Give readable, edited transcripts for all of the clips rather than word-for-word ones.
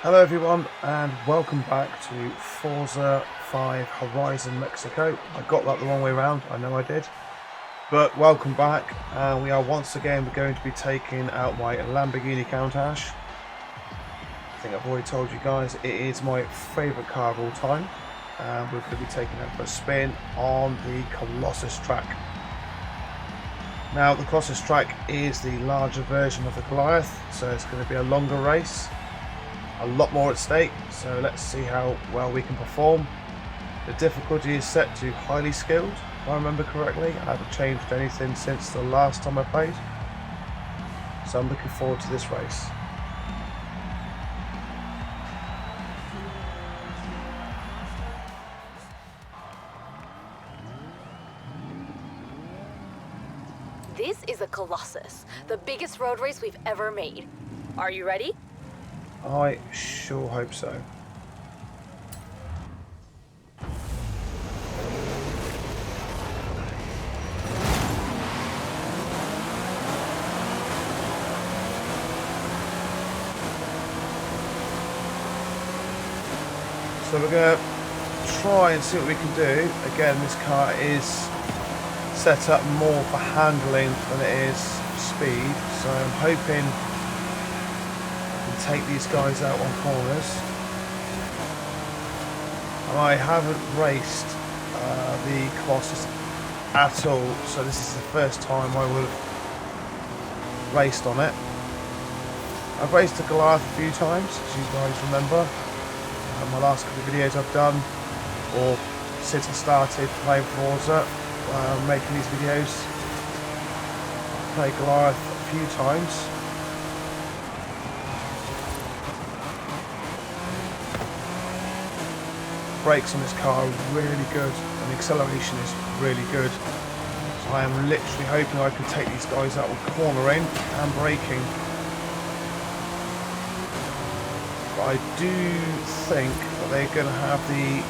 Hello everyone and welcome back to Forza 5 Horizon Mexico. I got that the wrong way around, I know I did. But welcome back, and we are once again going to be taking out my Lamborghini Countach. I think I've already told you guys it is my favourite car of all time. And we're going to be taking it for a spin on the Colossus track. Now the Colossus track is the larger version of the Goliath, so it's going to be a longer race. A lot more at stake, so let's see how well we can perform. The difficulty is set to highly skilled, if I remember correctly. I haven't changed anything since the last time I played, so I'm looking forward to this race. This is a Colossus, the biggest road race we've ever made. Are you ready? I sure hope so. So we're going to try and see what we can do. Again, this car is set up more for handling than it is speed, so I'm hoping take these guys out on corners. And I haven't raced the Colossus at all, so this is the first time I will have raced on it. I've raced the Goliath a few times, as you guys remember. My last couple of videos I've done, or since I started playing Forza, making these videos, I've played Goliath a few times. Brakes on this car are really good and the acceleration is really good, so I am literally hoping I can take these guys out with cornering and braking. But I do think that they're going to have the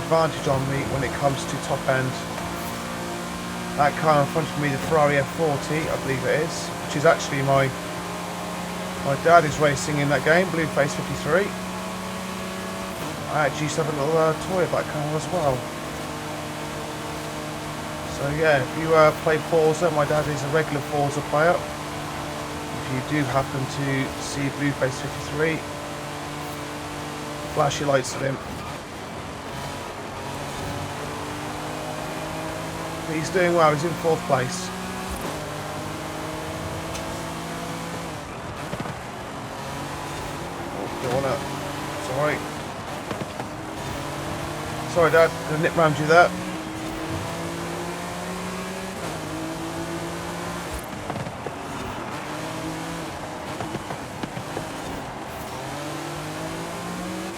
advantage on me when it comes to top end. That car in front of me, the Ferrari F40, I believe it is, which is actually my dad is racing in that game, Blueface 53. I actually used to have a little toy of that car as well. So yeah, if you play Forza, my dad is a regular Forza player. If you do happen to see Blueface 53, flash your lights at him. But he's doing well, he's in 4th place. Oh, go on up. Sorry. Sorry Dad, gonna nip round you there.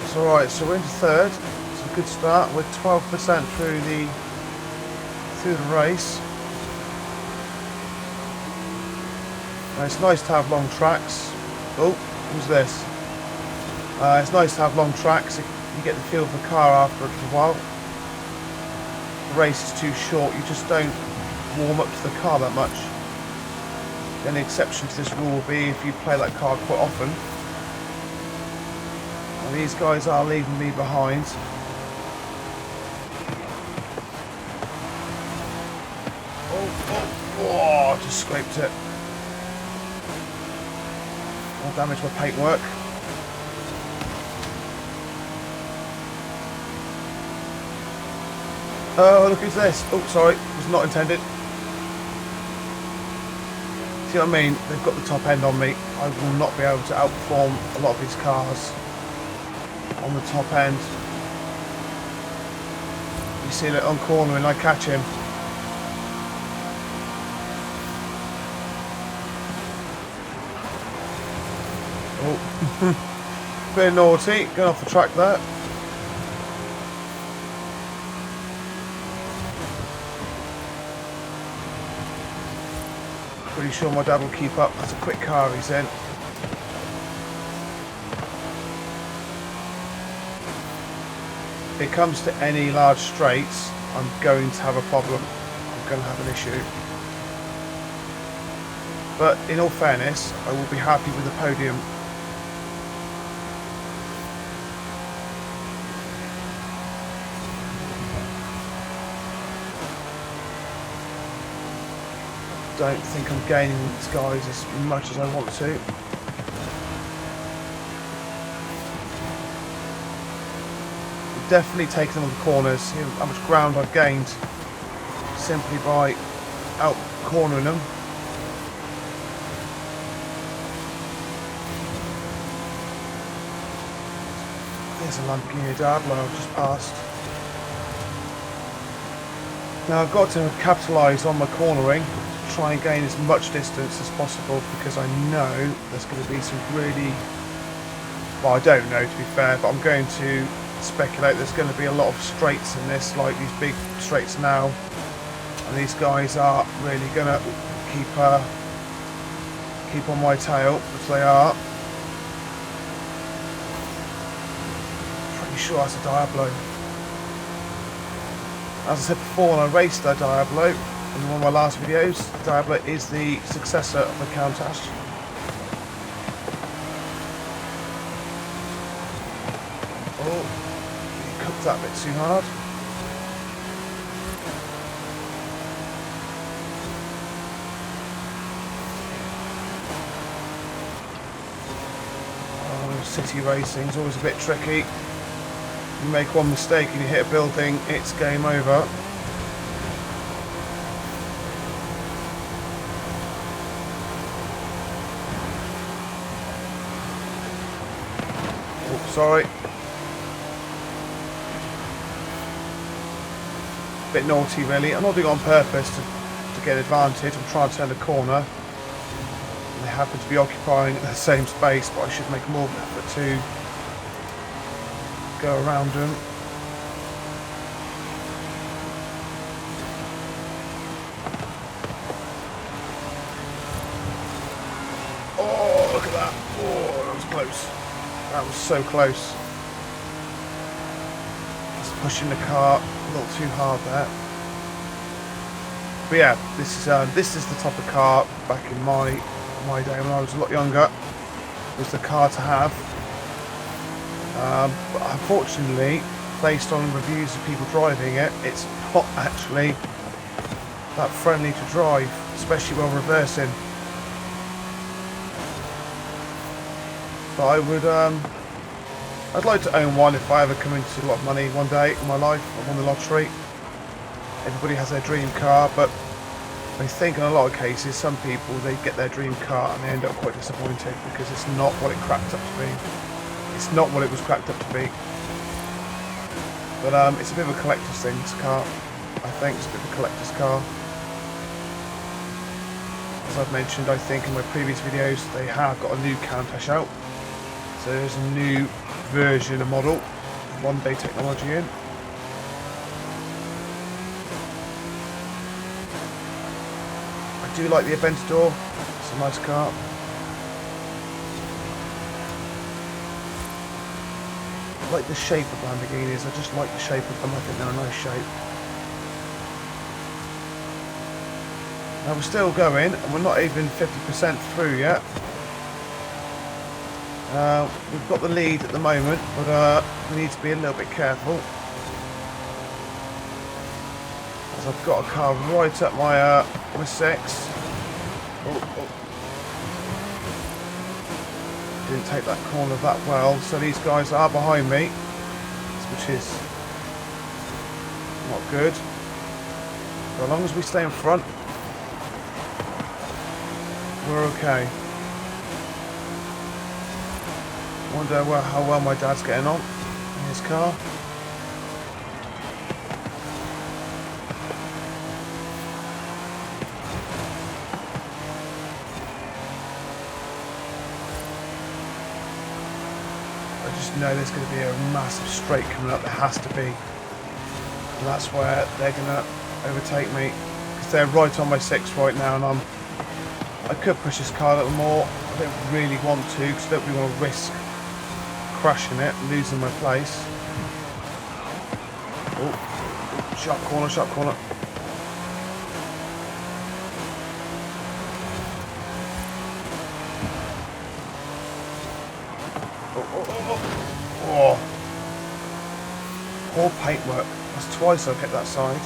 It's alright, so we're into 3rd. It's a good start. We're 12% through the race. Now, it's nice to have long tracks. Oh, who's this? It's nice to have long tracks. You get the feel of the car after a little while. The race is too short, you just don't warm up to the car that much. The only exception to this rule will be if you play that car quite often. And these guys are leaving me behind. Oh, just scraped it. I'll damage my paintwork. Oh, look who's this. Oh, sorry, was not intended. See what I mean? They've got the top end on me. I will not be able to outperform a lot of these cars on the top end. You see it on corner and I catch him. Oh, bit naughty, going off the track there. Pretty sure my dad will keep up. That's a quick car he's in. If it comes to any large straights, I'm going to have a problem. I'm going to have an issue. But in all fairness, I will be happy with the podium. don't think I'm gaining these guys as much as I want to. I'm definitely taking them on the corners. See how much ground I've gained simply by out cornering them. There's a Lamborghini Diablo I've just passed. Now I've got to capitalise on my cornering, try and gain as much distance as possible, because I know there's going to be some really, well, I don't know to be fair, but I'm going to speculate there's going to be a lot of straights in this, like these big straights now, and these guys are really going to keep on my tail, which they are. Pretty sure that's a Diablo. As I said before, when I raced a Diablo in one of my last videos, the Diablo is the successor of the Countach. Oh, you cooked that bit too hard. Oh, city racing is always a bit tricky. You make one mistake and you hit a building, it's game over. Oh, sorry. Bit naughty really. I'm not doing it on purpose to get advantage. I'm trying to turn the corner. And they happen to be occupying the same space, but I should make more of an effort to go around them. Oh, look at that. Oh, that was close. That was so close. Just pushing the car a little too hard there. But yeah, this is the type of car back in my day when I was a lot younger. It was the car to have. But unfortunately, based on reviews of people driving it, it's not actually that friendly to drive, especially while reversing. But I'd like to own one if I ever come into a lot of money one day in my life. I won the lottery. Everybody has their dream car, but I think in a lot of cases, some people, they get their dream car and they end up quite disappointed because it's not what it cracked up to be. It's not what it was cracked up to be. But it's a bit of a collector's thing, this car. I think it's a bit of a collector's car. As I've mentioned, I think in my previous videos, they have got a new Countach out. So there's a new version, a model, one-day technology in. I do like the Aventador. It's a nice car. I like the shape of Lamborghinis. I just like the shape of them. I think they're a nice shape. Now we're still going, and we're not even 50% through yet. We've got the lead at the moment, but we need to be a little bit careful. As I've got a car right up my six. Oh. Didn't take that corner that well, so these guys are behind me, which is not good. But as long as we stay in front, we're okay. Wonder how well my dad's getting on in his car. I just know there's going to be a massive straight coming up. There has to be. And that's where they're going to overtake me. Because they're right on my six right now, and I could push this car a little more. I don't really want to, because I don't really want to risk crashing it, losing my place. Oh, sharp corner, sharp corner. Oh. Poor paintwork. That's twice I've hit that side.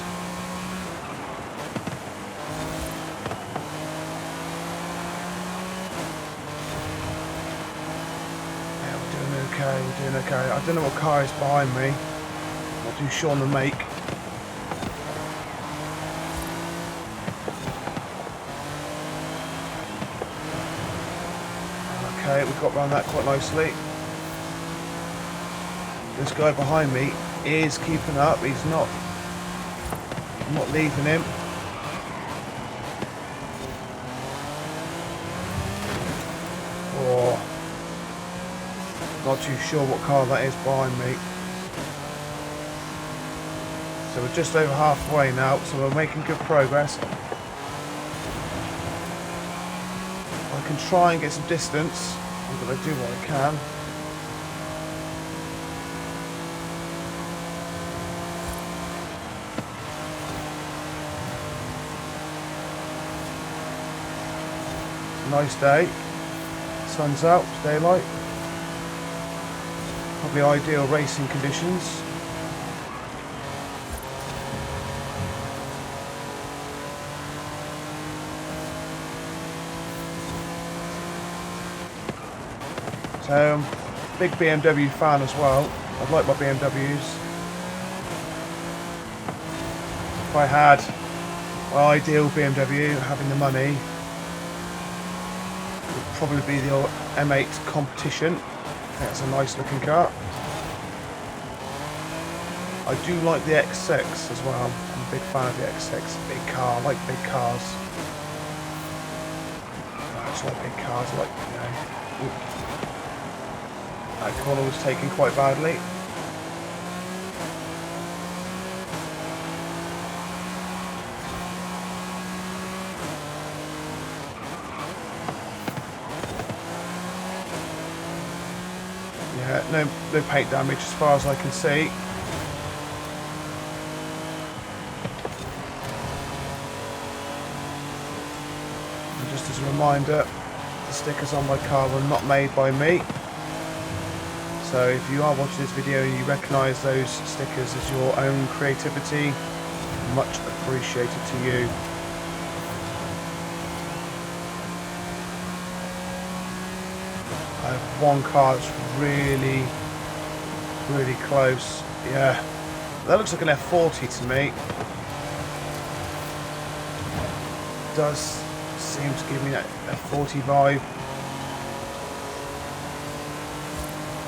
okay, we're doing okay. I don't know what car is behind me. I'm not too sure on the make. Okay, we got around that quite nicely. This guy behind me is keeping up. He's not. I'm not leaving him. Oh, not too sure what car that is behind me. So we're just over halfway now, so we're making good progress. I can try and get some distance. I'm going to do what I can. Nice day. Sun's out, it's daylight. Probably ideal racing conditions. So, big BMW fan as well. I like my BMWs. If I had my ideal BMW, having the money, would probably be the old M8 Competition. I think that's a nice looking car. I do like the X6 as well. I'm a big fan of the X6. Big car, I like big cars. I just like big cars, I like, you know. Ooh. That corner was taken quite badly. Yeah, no paint damage as far as I can see. And just as a reminder, the stickers on my car were not made by me. So if you are watching this video and you recognise those stickers as your own creativity, much appreciated to you. I have one car that's really close. Yeah, that looks like an F40 to me. It does seem to give me that F40 vibe.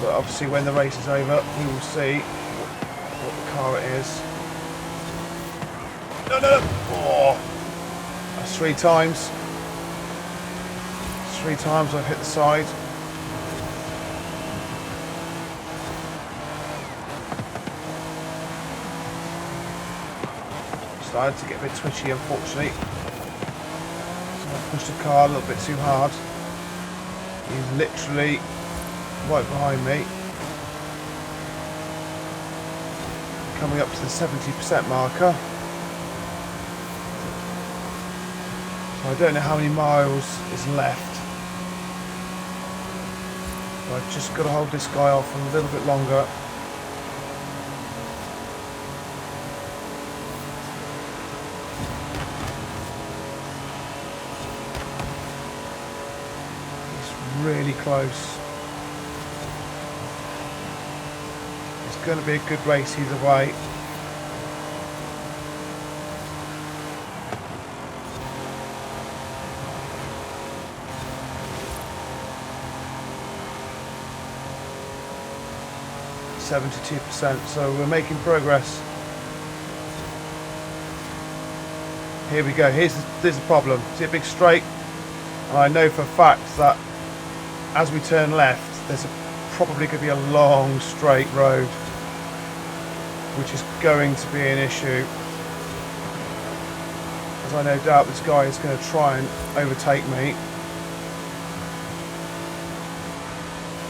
But obviously when the race is over, we will see what the car it is. No, no, no! Oh, that's 3 times. 3 times I've hit the side. Started to get a bit twitchy, unfortunately. So I pushed the car a little bit too hard. He's literally right behind me, coming up to the 70% marker. So I don't know how many miles is left. So I've just got to hold this guy off for a little bit longer. It's really close. It's going to be a good race either way. %, so we're making progress. Here we go. Here's the problem. See a big straight, and I know for a fact that as we turn left, there's probably going to be a long straight road, which is going to be an issue, as I no doubt this guy is going to try and overtake me.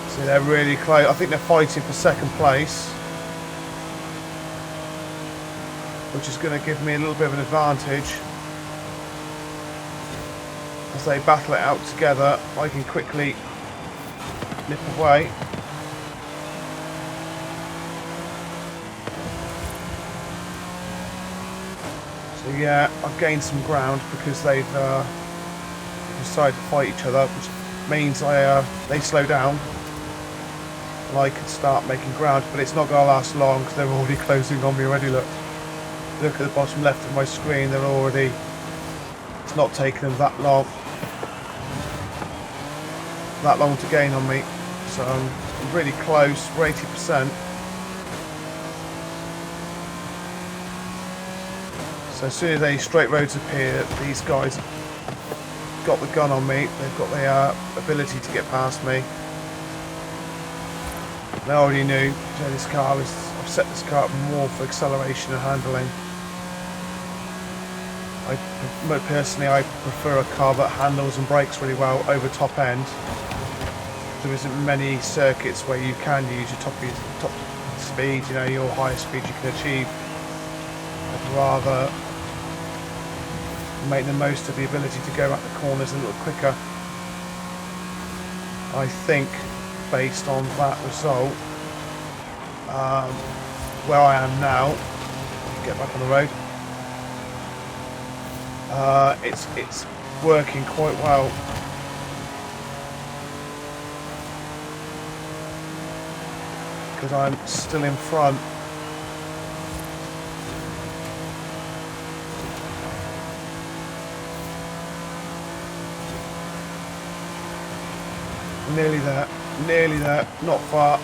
See, they're really close. I think they're fighting for second place, which is going to give me a little bit of an advantage. As they battle it out together, I can quickly nip away. So yeah, I've gained some ground because they've decided to fight each other, which means they slow down. and I could start making ground, but it's not going to last long because they're already closing on me already. Look at the bottom left of my screen, they're already, it's not taking them that long to gain on me, so I'm really close. We're 80%. So as soon as any straight roads appear, these guys got the gun on me. They've got the ability to get past me. And I already knew, so this car is, I've set this car up more for acceleration and handling. Personally, I prefer a car that handles and brakes really well over top end. There isn't many circuits where you can use your top speed, you know, your highest speed you can achieve. I'd rather make the most of the ability to go around the corners a little quicker. I think, based on that result, where I am now, get back on the road, it's working quite well. Because I'm still in front. Nearly there, not far.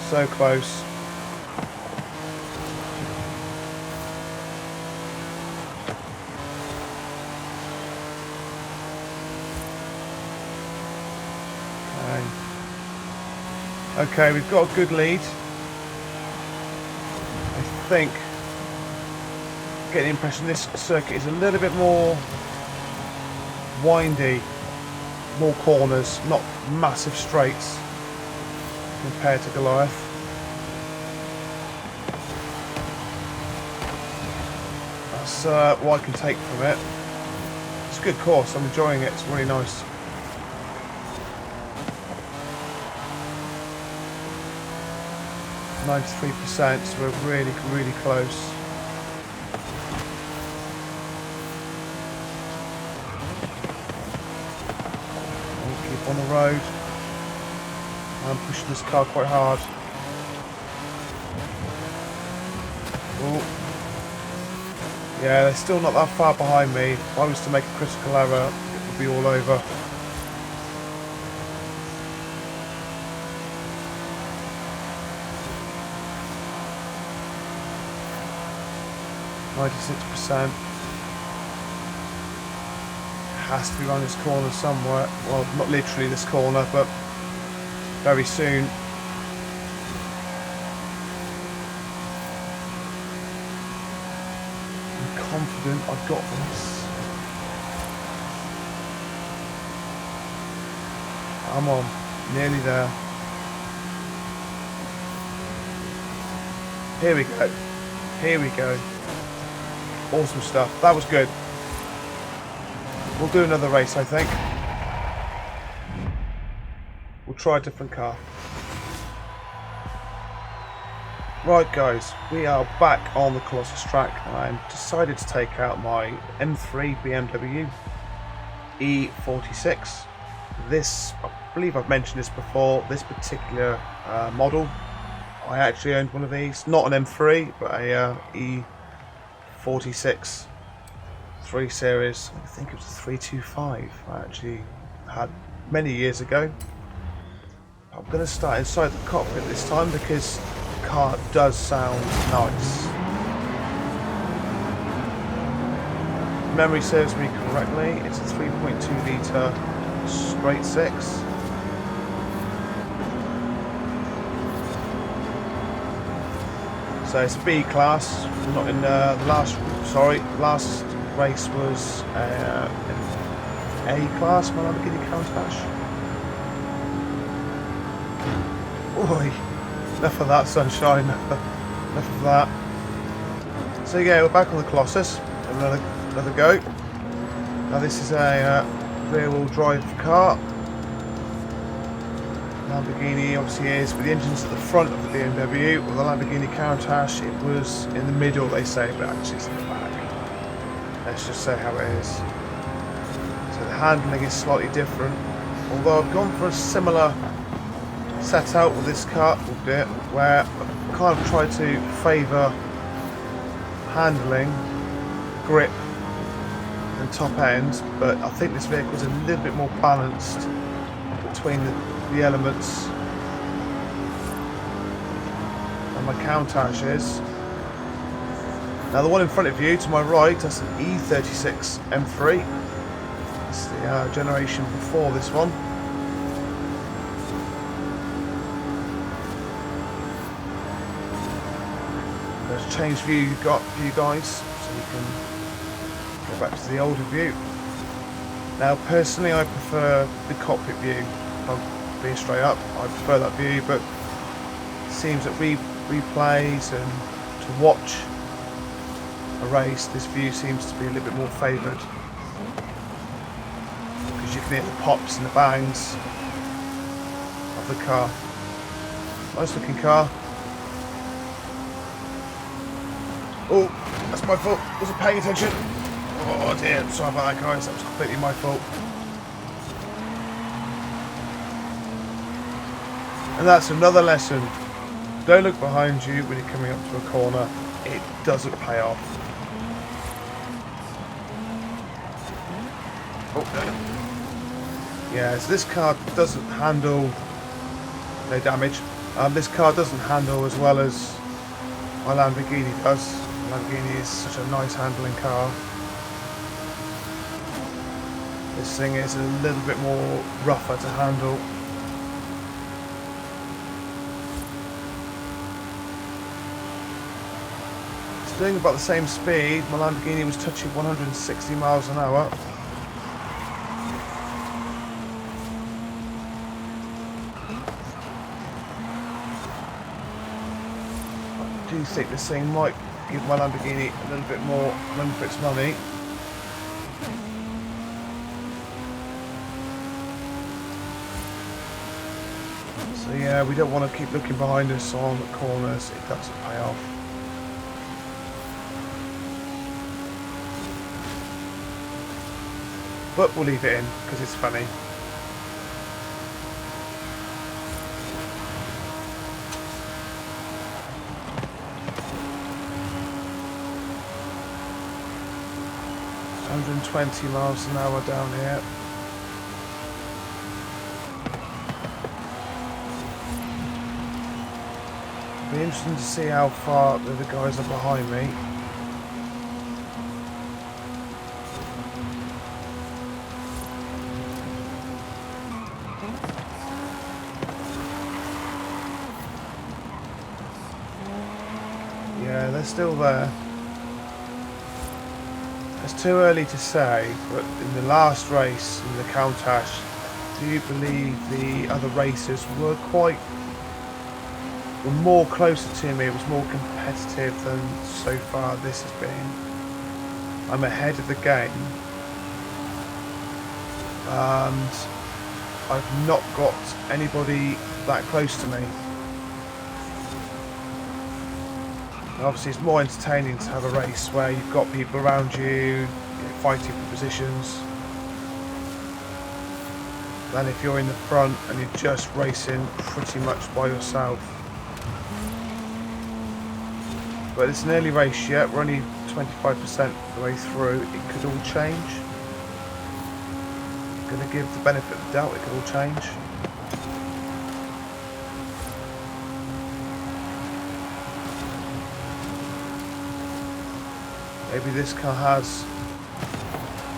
So close. Okay, we've got a good lead. I think, get the impression this circuit is a little bit more windy, more corners, not massive straights compared to Goliath. That's what I can take from it. It's a good course, I'm enjoying it, it's really nice. %, so we're really close. I'll keep on the road. I'm pushing this car quite hard. Oh. Yeah, they're still not that far behind me. If I was to make a critical error, it would be all over. %. Has to be around this corner somewhere. Well, not literally this corner, but very soon. I'm confident I've got this. I'm on, nearly there. Here we go. Here we go. Awesome stuff. That was good. We'll do another race, I think. We'll try a different car. Right guys, we are back on the Colossus track and I decided to take out my M3 BMW E46. This, I believe I've mentioned this before, this particular model, I actually owned one of these. Not an M3, but a E46 3 Series. I think it was a 325 I actually had many years ago. I'm going to start inside the cockpit this time because the car does sound nice. If memory serves me correctly, it's a 3.2 litre straight 6. So it's a B class. Not in the last race was an A class, my Lamborghini Countach. Oi, enough of that sunshine, enough of that. So yeah, we're back on the Colossus, another go. Now this is a rear wheel drive car. Lamborghini obviously is, but the engine's at the front of the BMW. With the Lamborghini Countach, it was in the middle, they say, but actually it's in the back. Let's just say how it is. So the handling is slightly different. Although I've gone for a similar setup with this car, where I kind of try to favour handling, grip and top end, but I think this vehicle is a little bit more balanced between the elements than my Countach is. Now the one in front of you to my right, that's an E46 M3. It's the generation before this one. Let's change view you got for you guys so you can go back to the older view. Now personally I prefer the cockpit view. If I'm being straight up, I prefer that view, but it seems that replays and to watch a race, this view seems to be a little bit more favoured because you can hear the pops and the bangs of the car. Nice looking car. Oh, that's my fault. Wasn't paying attention. Oh dear, sorry about that guys, that was completely my fault. And that's another lesson. Don't look behind you when you're coming up to a corner. It doesn't pay off. Oh, yeah, so this car doesn't handle, no damage. This car doesn't handle as well as my Lamborghini does. Lamborghini is such a nice handling car. This thing is a little bit more rougher to handle. It's doing about the same speed. My Lamborghini was touching 160 miles an hour. I do think this thing might give my Lamborghini a little bit more run for its money. So yeah, we don't want to keep looking behind us on corners, it doesn't pay off. But we'll leave it in because it's funny. $120 miles an hour down here. It'll be interesting to see how far the guys are behind me. Yeah, they're still there. It's too early to say, but in the last race in the Countach, do you believe the other racers were more closer to me? It was more competitive than so far this has been. I'm ahead of the game, and I've not got anybody that close to me. Obviously it's more entertaining to have a race where you've got people around you, fighting for positions, than if you're in the front and you're just racing pretty much by yourself. But it's an early race yet, we're only 25% of the way through, it could all change. I'm going to give the benefit of the doubt, it could all change. Maybe this car has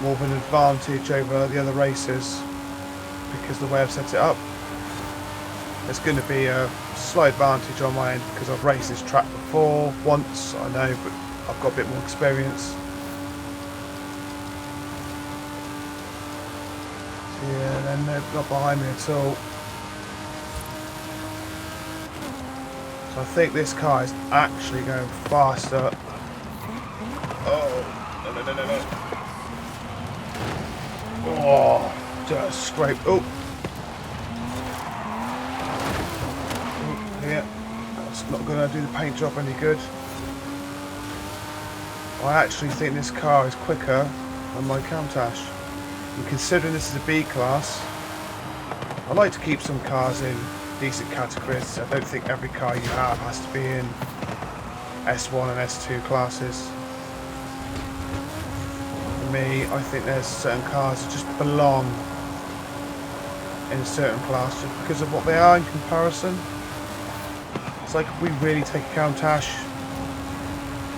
more of an advantage over the other racers because of the way I've set it up. There's going to be a slight advantage on my end because I've raced this track before, once, I know, but I've got a bit more experience. So yeah, then they're not behind me at all. So I think this car is actually going faster. Oh, no. Oh, just scrape. Oh. Yeah, that's not going to do the paint job any good. I actually think this car is quicker than my Countach. And considering this is a B class, I like to keep some cars in decent categories. I don't think every car you have has to be in S1 and S2 classes. For me, I think there's certain cars that just belong in a certain class just because of what they are in comparison. It's like if we really take a Countach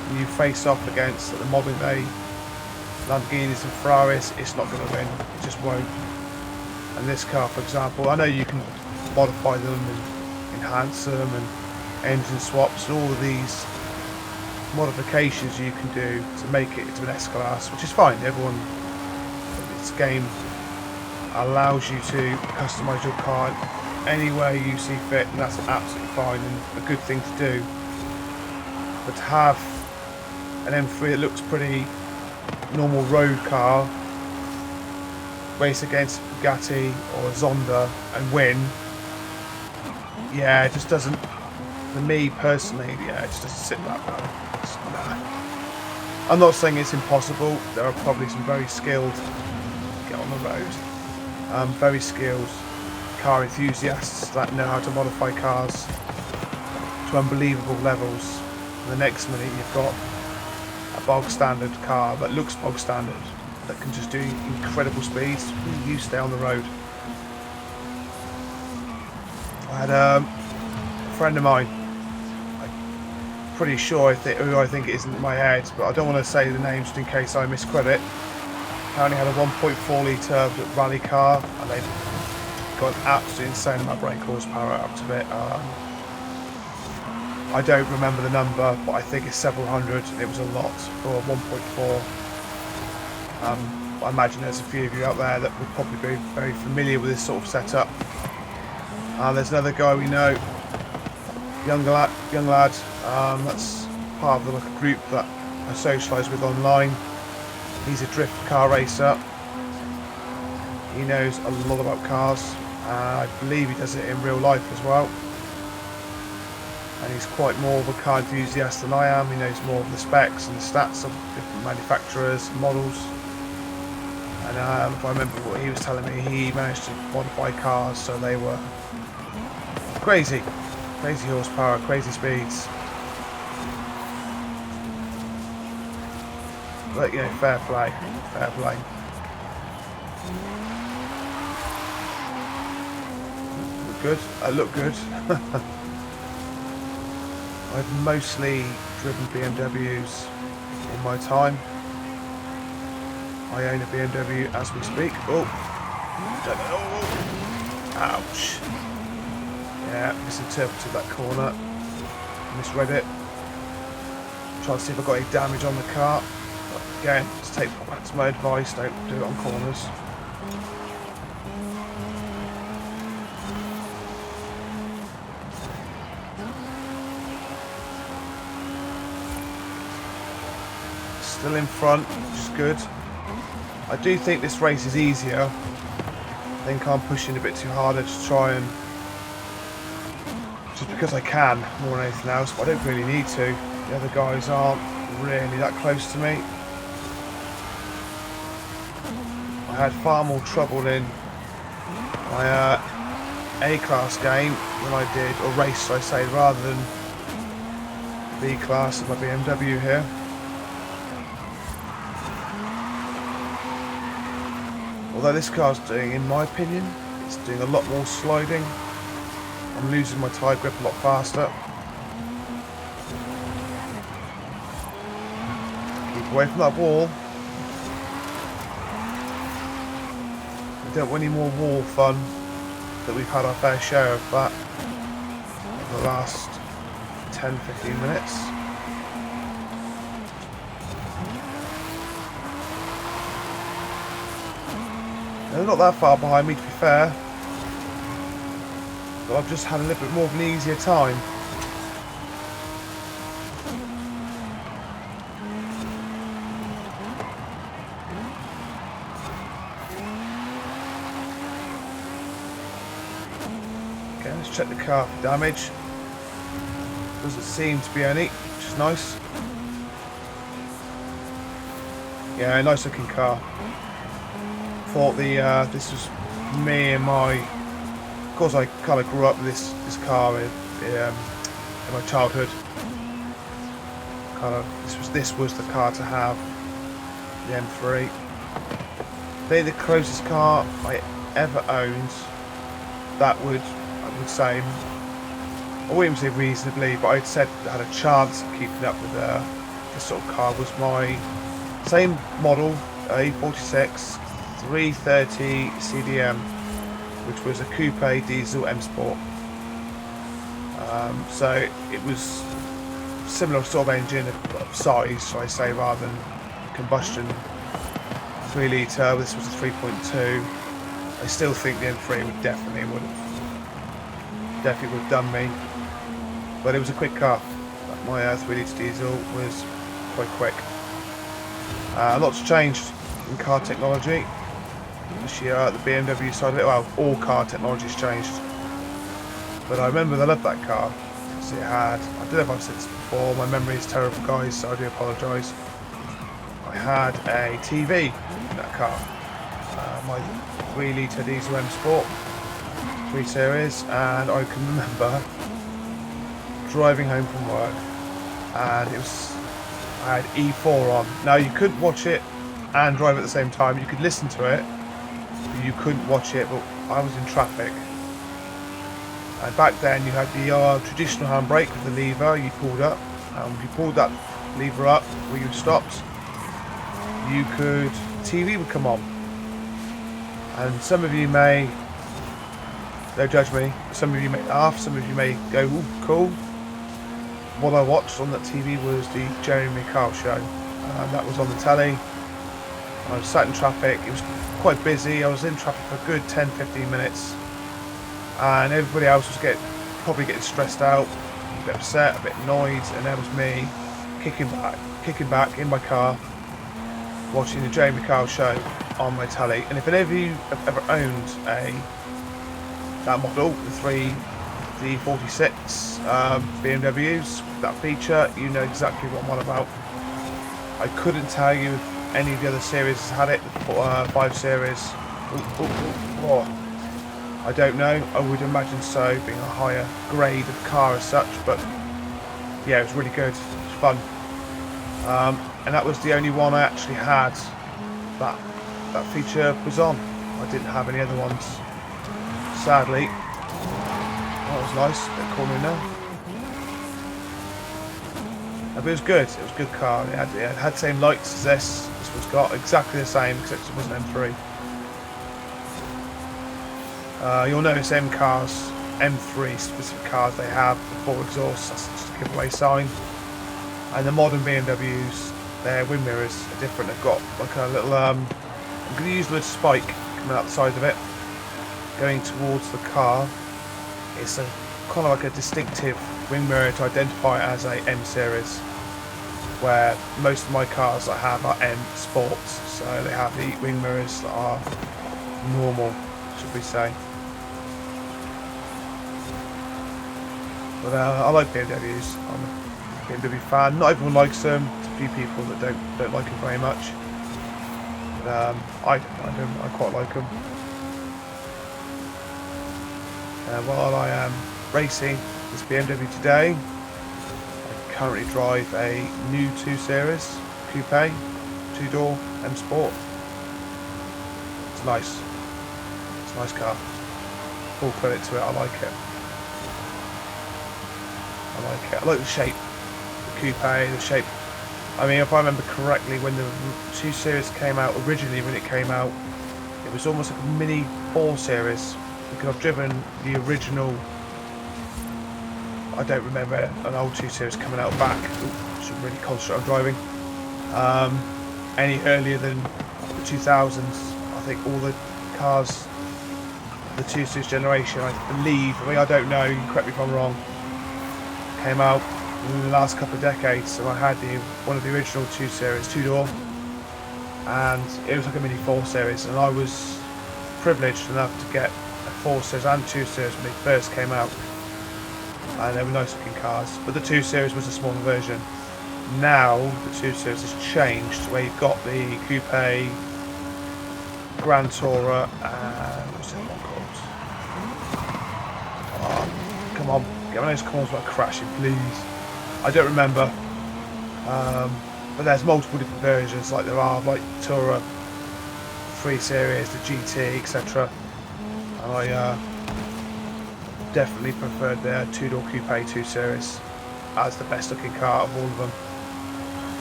and you face off against at the modern day Lamborghinis and Ferraris, it's not going to win. It just won't. And this car, for example, I know you can modify them and enhance them and engine swaps and all of these modifications you can do to make it into an S-Class, which is fine. Everyone in this game allows you to customise your car any way you see fit, and that's absolutely fine and a good thing to do. But to have an M3 that looks pretty normal road car race against a Bugatti or a Zonda and win, yeah, it just doesn't, for me personally, yeah, it just doesn't sit that well. Nah. I'm not saying it's impossible. There are probably some very skilled, get on the road, very skilled car enthusiasts that know how to modify cars to unbelievable levels. And the next minute you've got a bog standard car that looks bog standard that can just do incredible speeds. You stay on the road. I had a friend of mine, I'm pretty sure who I think it is in my head, but I don't want to say the names just in case I miscredit. Apparently had a 1.4 litre rally car and they've got an absolutely insane amount of brake horsepower up to it. I don't remember the number, but I think it's several hundred. It was a lot for 1.4. I imagine there's a few of you out there that would probably be very familiar with this sort of setup. There's another guy we know, young lad. That's part of like a group that I socialise with online. He's a drift car racer. He knows a lot about cars. I believe he does it in real life as well. And he's quite more of a car enthusiast than I am. He knows more of the specs and the stats of different manufacturers and models. And if I remember what he was telling me, he managed to modify cars so they were crazy horsepower, crazy speeds. But you know, fair play. Look good. I look good. I've mostly driven BMWs in my time. I own a BMW as we speak. Oh, ouch. Yeah, misinterpreted that corner. Misread it. Try to see if I've got any damage on the car. But again, that's my advice, don't do it on corners. Still in front, which is good. I do think this race is easier. I think I'm pushing a bit too harder to try and, just because I can more than anything else, but I don't really need to. The other guys aren't really that close to me. I had far more trouble in my A-class game than I did, or race I say, rather than B-class of my BMW here. Although this car's doing, in my opinion, it's doing a lot more sliding. I'm losing my tyre grip a lot faster. Keep away from that wall. We don't want any more wall fun that we've had our fair share of that over the last 10-15 minutes. They're not that far behind me, to be fair, but I've just had a little bit more of an easier time. Okay, let's check the car for damage. Doesn't seem to be any, which is nice. Yeah, nice looking car. thought this was me and my. Of course, I kind of grew up with this car in my childhood. This was the car to have, the M3. They're the closest car I ever owned. That I would say, I wouldn't say reasonably, but I'd said I had a chance of keeping up with this sort of car. Was my same model, E46 330 CDM, which was a coupe diesel M Sport. So it was similar sort of engine of size, shall I say, rather than combustion 3 litre. This was a 3.2. I still think the M3 would definitely would have done me, but it was a quick car. My 3 litre diesel was quite quick. Lots changed in car technology this year. The BMW side of it, well, all car technology's changed. But I remember I loved that car because it had, I don't know if I've said this before, my memory is terrible, guys, so I do apologise. I had a TV in that car, my 3 litre diesel M Sport 3 Series, and I can remember driving home from work, and I had E4 on. Now you couldn't watch it and drive at the same time. You could listen to it, but you couldn't watch it. But I was in traffic. And back then you had the traditional handbrake with the lever you pulled up, and if you pulled that lever up where you stopped, TV would come on. And some of you may, don't judge me, some of you may laugh, some of you may go, ooh, cool. What I watched on that TV was the Jeremy Kyle show. That was on the telly. I was sat in traffic, it was quite busy, I was in traffic for a good 10-15 minutes. And everybody else was probably getting stressed out, a bit upset, a bit annoyed, and there was me kicking back in my car, watching the Jamie Kyle show on my telly. And if any of you have ever owned that model, the E46 BMWs, that feature, you know exactly what I'm on about. I couldn't tell you if any of the other series had it, the 5 series. I don't know, I would imagine so, being a higher grade of car as such, but yeah, it was really good, it was fun. And that was the only one I actually had that feature was on. I didn't have any other ones, sadly. That was nice, a bit corny now. But it was good, it was a good car. It had the same lights as this was got, exactly the same, except it was an M3. You'll notice M cars, M3 specific cars, they have the 4 exhausts, that's just a giveaway sign. And the modern BMWs, their wind mirrors are different. They've got like a little, I'm going to use the word spike coming out the side of it, going towards the car. It's a kind of like a distinctive wing mirror to identify it as a M series, where most of my cars I have are M Sports, so they have the wing mirrors that are normal, should we say. But I like BMWs. I'm a BMW fan. Not everyone likes them. There's a few people that don't like them very much. But I don't mind them. I quite like them. While I am racing this BMW today, I currently drive a new 2 Series coupe, 2-door M Sport. It's nice. It's a nice car. Full credit to it. I like it. I like the shape, the coupe, the shape. I mean, if I remember correctly, when the 2 Series came out, originally when it came out, it was almost like a mini 4 Series. Because I've driven the original, I don't remember an old 2 Series coming out back. Ooh, should really concentrate on driving. Any earlier than the 2000s. I think all the cars, the 2 Series generation, I believe, I mean, I don't know, you can correct me if I'm wrong, came out in the last couple of decades. So I had one of the original 2 Series, 2-door, and it was like a mini 4 Series, and I was privileged enough to get a 4 Series and 2 Series when they first came out, and they were nice looking cars. But the 2 Series was a smaller version. Now the 2 Series has changed, where you've got the coupe Grand Tourer and what's the other one called? Oh, come on, get one of those corners without crashing, please. I don't remember. But there's multiple different versions, like there are like Tourer 3 Series, the GT, etc. And I definitely preferred their 2-door coupe 2 Series as the best looking car of all of them.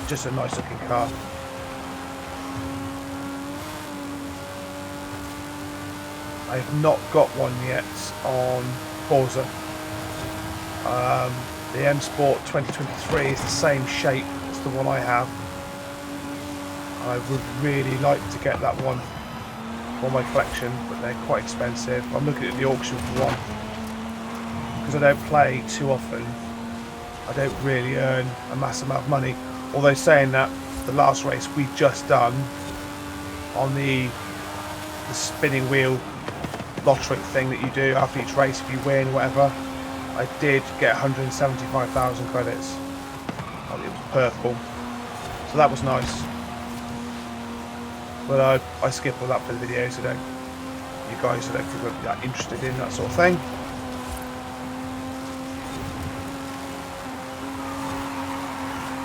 Just a nice looking car. I have not got one yet on Forza. The M Sport 2023 is the same shape as the one I have. I would really like to get that one for my collection, but they're quite expensive. I'm looking at the auction for one. Because I don't play too often, I don't really earn a massive amount of money. Although saying that, the last race we just done on the spinning wheel lottery thing that you do after each race, if you win whatever, I did get 175,000 credits. Oh, it was purple, so that was nice. But I skip all that for the video, so you guys don't think we're that interested in that sort of thing.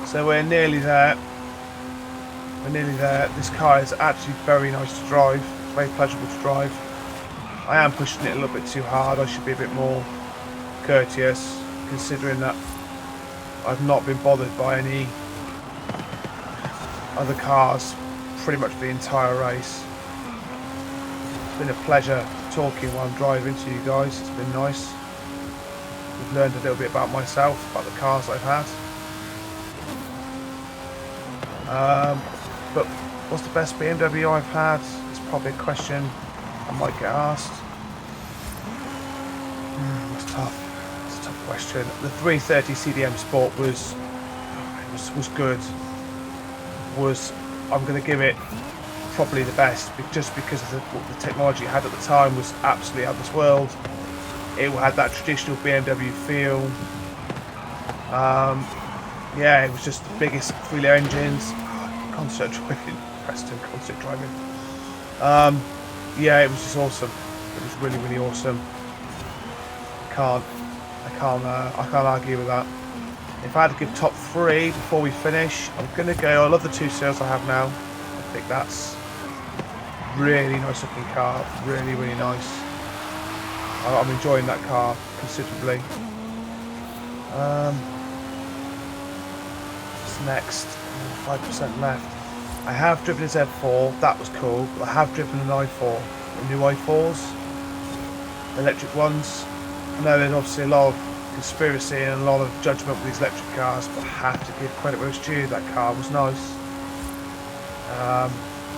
So we're nearly there. We're nearly there. This car is actually very nice to drive. It's very pleasurable to drive. I am pushing it a little bit too hard. I should be a bit more courteous, considering that I've not been bothered by any other cars pretty much the entire race. It's been a pleasure talking while I'm driving to you guys. It's been nice. We've learned a little bit about myself, about the cars I've had. But what's the best BMW I've had? It's probably a question I might get asked. It's tough. It's a tough question. The 330 CDM Sport was good. I'm going to give it probably the best, just because of the technology it had at the time was absolutely out of this world. It had that traditional BMW feel. Yeah, it was just the biggest 3-litre engines. Concert driving, Preston, concert driving. Yeah, it was just awesome. It was really, really awesome. I can't argue with that. If I had to give top 3 before we finish, I'm gonna go. I love the 2 Series I have now. I think that's really nice looking car. Really, really nice. I'm enjoying that car considerably. What's next? 5% left. I have driven a Z4, that was cool, but I have driven an i4, the new i4s, electric ones. I know there's obviously a lot of conspiracy and a lot of judgment with these electric cars, but I have to give credit where it's due, that car was nice.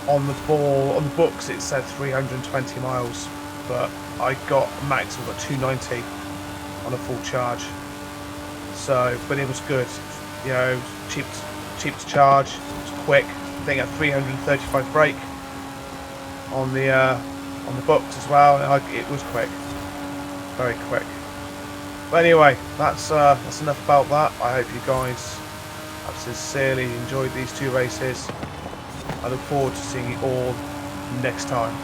On the books it said 320 miles, but I got a maximum of 290 on a full charge. So, but it was good, you know, cheap to charge, it was quick. I think at 335 brake on the books as well, and it was quick, very quick. But anyway, that's enough about that. I hope you guys have sincerely enjoyed these 2 races. I look forward to seeing you all next time.